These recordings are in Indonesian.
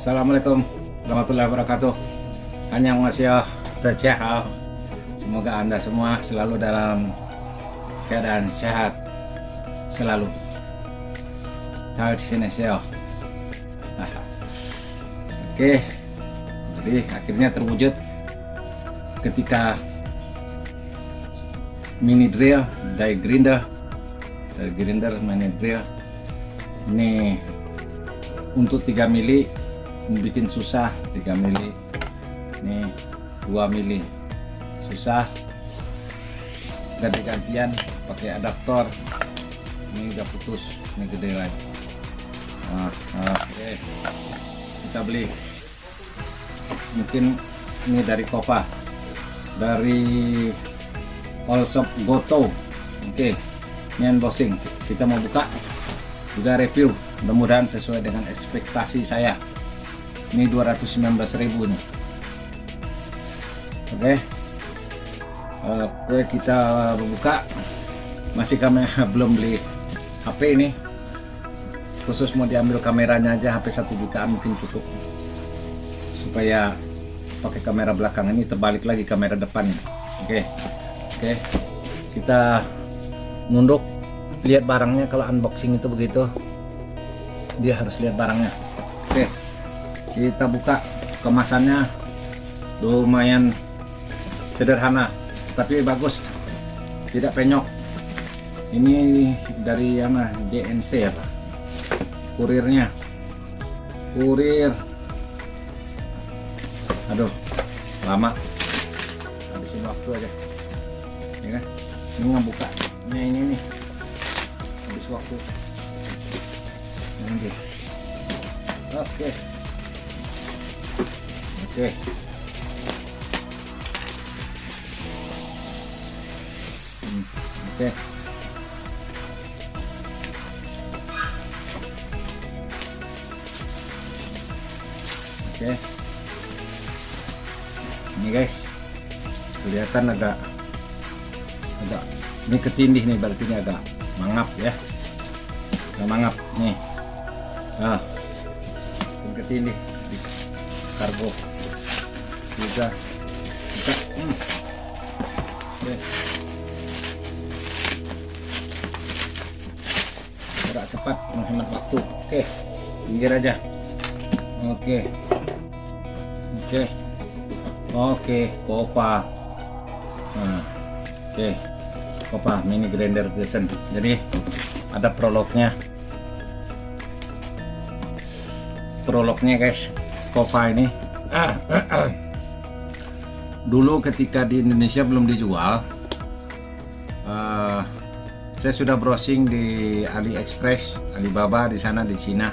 Assalamualaikum warahmatullahi wabarakatuh. Annyeonghaseyo, Tachao. Semoga Anda semua selalu dalam keadaan sehat selalu. Tachineseo. Oke, jadi akhirnya terwujud ketika mini drill die grinder mini drill ini untuk 3 mili bikin susah. 3 mili nih, 2 mili susah, ganti-gantian pakai adaptor. Ini udah putus, ini gede lagi. Oke, kita beli mungkin ini dari Kopa, dari All Shop Goto. Oke, ini unboxing, kita mau buka juga review, mudah-mudahan sesuai dengan ekspektasi saya. Ini 219.000 nih. Oke, kita buka. Masih kamera, belum beli HP ini, khusus mau diambil kameranya aja. HP 1 jutaan mungkin cukup, supaya pakai kamera belakang ini terbalik lagi kamera depan. Oke, kita nunduk lihat barangnya. Kalau unboxing itu begitu, dia harus lihat barangnya. Oke, kita buka. Kemasannya lumayan sederhana tapi bagus, tidak penyok. Ini dari mana? JNT ya Pak, kurirnya. Kurir, aduh lama, habisin waktu aja ya kan. Ini ngebuka ini nih, habis waktu nanti. Oke. Ini guys, kelihatan agak ini ketindih nih, berarti ini agak mangap ya, agak mangap nih. Ini ketindih di kargo juga. Gerak cepat, menghemat waktu. Oke, pinggir aja. Oke, Kopa. Kopa mini grinder Dyson. Jadi ada prolognya guys. Kopa ini dulu ketika di Indonesia belum dijual, saya sudah browsing di AliExpress, Alibaba di sana, di Cina.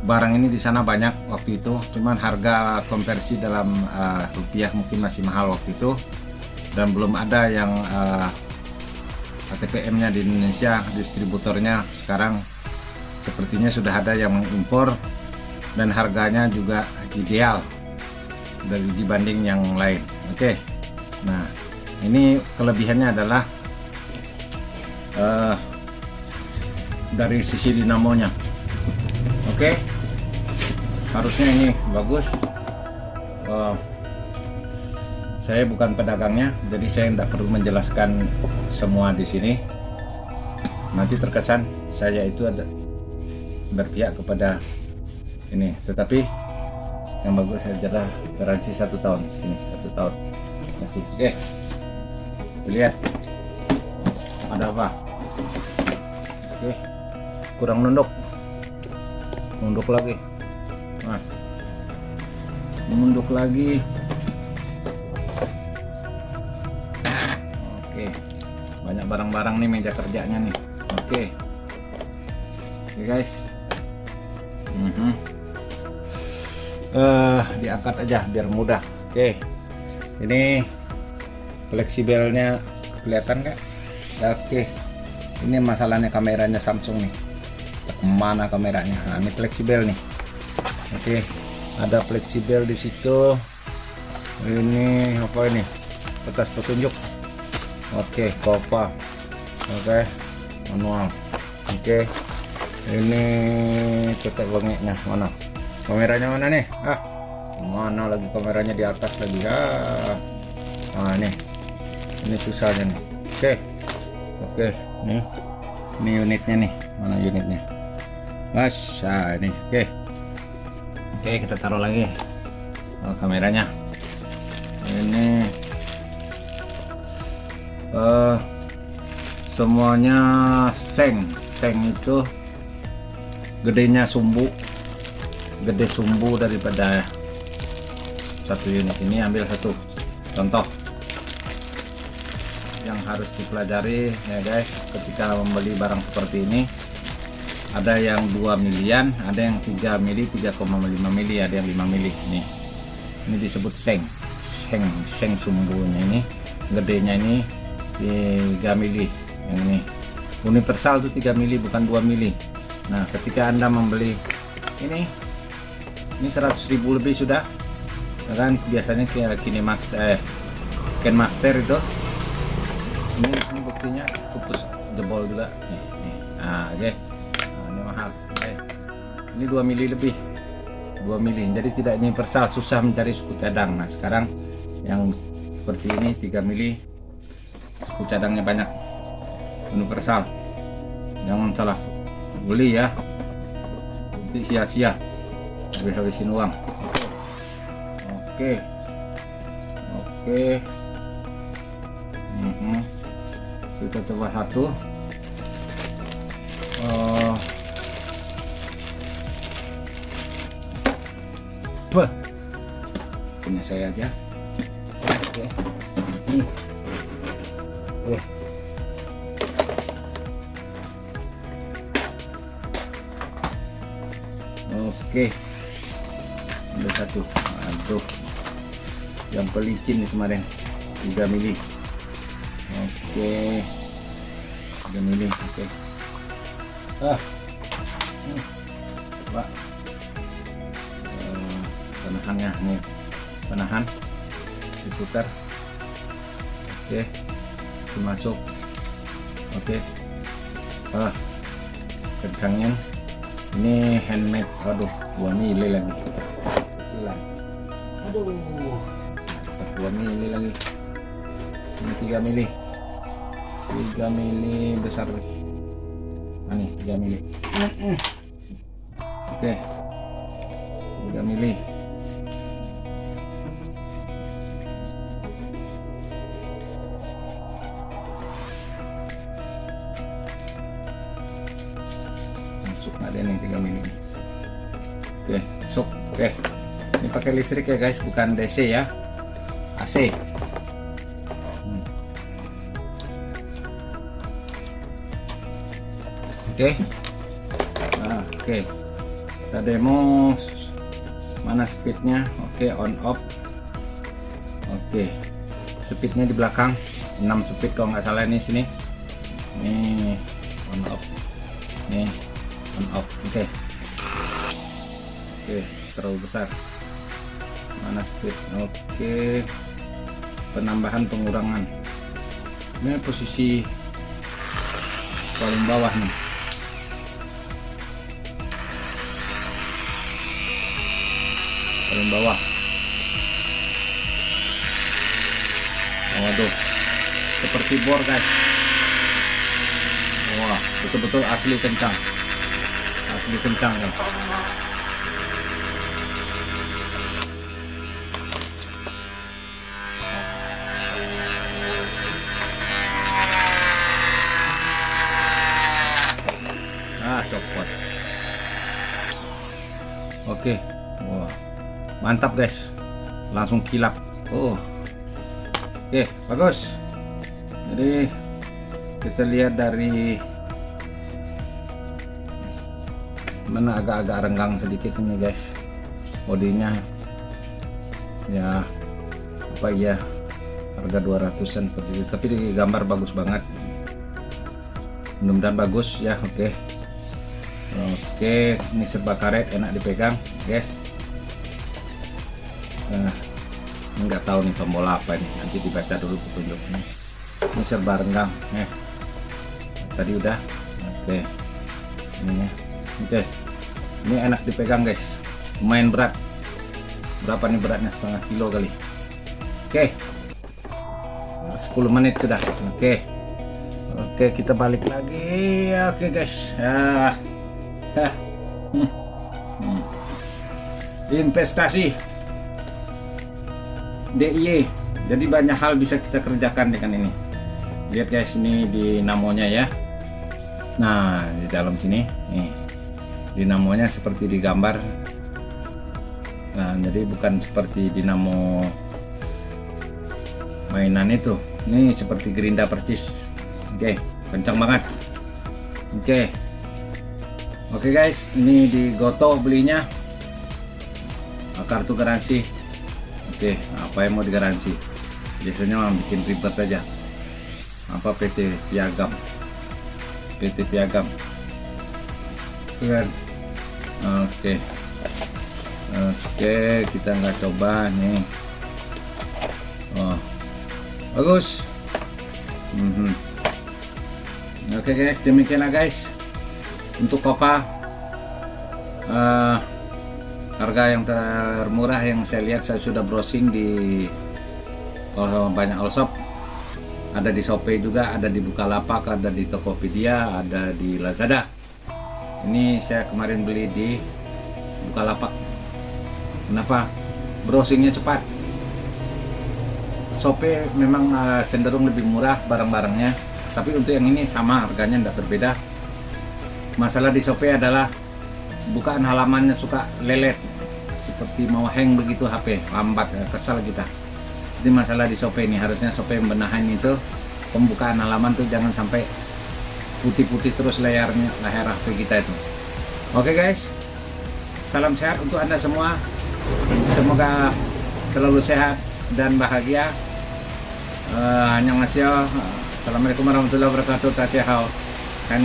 Barang ini di sana banyak waktu itu, cuman harga konversi dalam rupiah mungkin masih mahal waktu itu, dan belum ada yang ATPM-nya di Indonesia. Distributornya sekarang sepertinya sudah ada yang mengimpor, dan harganya juga ideal dari dibanding yang lain. Oke, nah ini kelebihannya adalah dari sisi dinamonya. Oke, harusnya ini bagus. Saya bukan pedagangnya, jadi saya tidak perlu menjelaskan semua di sini. Nanti terkesan saya itu ada berpihak kepada ini, tetapi yang bagus saja garansi 1 tahun sini, 1 tahun masih. Oke, lihat ada apa. Oke, kurang nunduk lagi. Nunduk lagi. Oke, banyak barang-barang nih, meja kerjanya nih. Oke guys, diangkat aja biar mudah. Oke, ini fleksibelnya kelihatan nggak? Oke, ini masalahnya kameranya Samsung nih, kemana kameranya. Nah, ini fleksibel nih. Oke, ada fleksibel di situ. Ini apa ini? Kertas petunjuk. Oke, Kopa. Oke, manual. Oke, Ini cetak bengeknya mana? Kameranya mana nih? Mana lagi kameranya, di atas lagi ya. Nih, ini susahnya nih. Oke, nih, ini unitnya nih, mana unitnya? Ini, oke, kita taruh lagi kameranya. Ini semuanya seng itu gedenya gede sumbu daripada satu unit ini. Ambil satu contoh yang harus dipelajari ya guys, ketika membeli barang seperti ini. Ada yang 2 milian, ada yang 3 mili, 3,5 mili, ada yang 5 mili. Ini disebut seng sumbunya. Ini gedenya ini 3 mili. Yang ini universal itu 3 mili, bukan 2 mili. Nah, ketika Anda membeli ini 100.000 lebih sudah, ya kan? Biasanya Ken Master itu ini buktinya putus jebol juga nih. Nah, oke. Ini mahal. Ini 2 mili lebih, 2 mili, jadi tidak universal, susah mencari suku cadang. Nah, sekarang yang seperti ini 3 mili, suku cadangnya banyak, universal. Jangan salah beli ya, nanti sia-sia, habis-habisin uang. Oke. Kita coba satu. Punya saya aja. Oke. Oke. Ada satu. Aduh. Yang pelicin nih kemarin. 3 mili. Oke. 3 mili. Oke. Coba. Penahannya nih. Penahan. Diputar. Oke. Dimasuk. Oke. Kencangnya. Ini handmade. Aduh, 2 mili lagi. Kecilan. Aduh. 2 mili lagi. Ini 3 mili. 3 mili besar. Ini 3 mili. Oke. 3 mili. Masuk, ada yang 3 mili. Oke, masuk. Oke. Ini pakai listrik ya guys, bukan DC ya. AC. Oke. Oke. Kita demo mana speednya. Oke, on off. Oke. Speednya di belakang 6 speed kalau nggak salah, ini sini. Ini on off. Ini on off. Oke. Terlalu besar. Mana speed? Oke. Penambahan pengurangan. Ini posisi paling bawah nih. Paling bawah. Waduh, seperti bor guys. Wah, betul-betul asli kencang. Asli kencang ya. Copot. Oke. Wah, mantap guys, langsung kilap. Oke, bagus. Jadi kita lihat dari mana agak-agak renggang sedikit ini guys, bodinya ya apa ya, harga 200-an seperti itu, tapi di gambar bagus banget, mudah-mudahan bagus ya. Oke, ini serba karet, enak dipegang guys. Nggak tahu nih tombol apa nih, nanti dibaca dulu petunjuknya. Ini serba renggang tadi udah. Oke, ini ya. Oke, ini enak dipegang guys, lumayan berat. Berapa nih beratnya? Setengah kilo kali. Oke, 10 menit sudah. Oke, kita balik lagi. Oke guys, ya. Investasi DIY, jadi banyak hal bisa kita kerjakan dengan ini. Lihat guys, ini dinamonya ya. Nah, di dalam sini nih, dinamonya seperti digambar. Nah, jadi bukan seperti dinamo mainan itu. Ini seperti gerinda percis. Oke, kencang banget. Oke guys, ini di Goto belinya. Kartu garansi. Oke, apa yang mau digaransi? Biasanya orang bikin ribet aja. Apa PT Piagam. Kan? Oke, kita nggak coba nih. Oh, bagus. Oke guys, demikianlah guys untuk Kopa. Harga yang termurah yang saya lihat, saya sudah browsing di banyak all shop, ada di Shopee juga, ada di Bukalapak, ada di Tokopedia, ada di Lazada. Ini saya kemarin beli di Bukalapak. Kenapa? Browsingnya cepat. Shopee memang cenderung lebih murah barang-barangnya, tapi untuk yang ini sama, harganya tidak berbeda. Masalah di Shopee adalah bukaan halamannya suka lelet, seperti mau hang begitu HP, lambat, kesal kita. Jadi masalah di Shopee ini, harusnya Shopee membenahin itu, pembukaan halaman tuh jangan sampai putih-putih terus layar HP kita itu. Oke guys, salam sehat untuk Anda semua, semoga selalu sehat dan bahagia. Annyeonghaseyo, assalamualaikum warahmatullahi wabarakatuh. Tasihau kan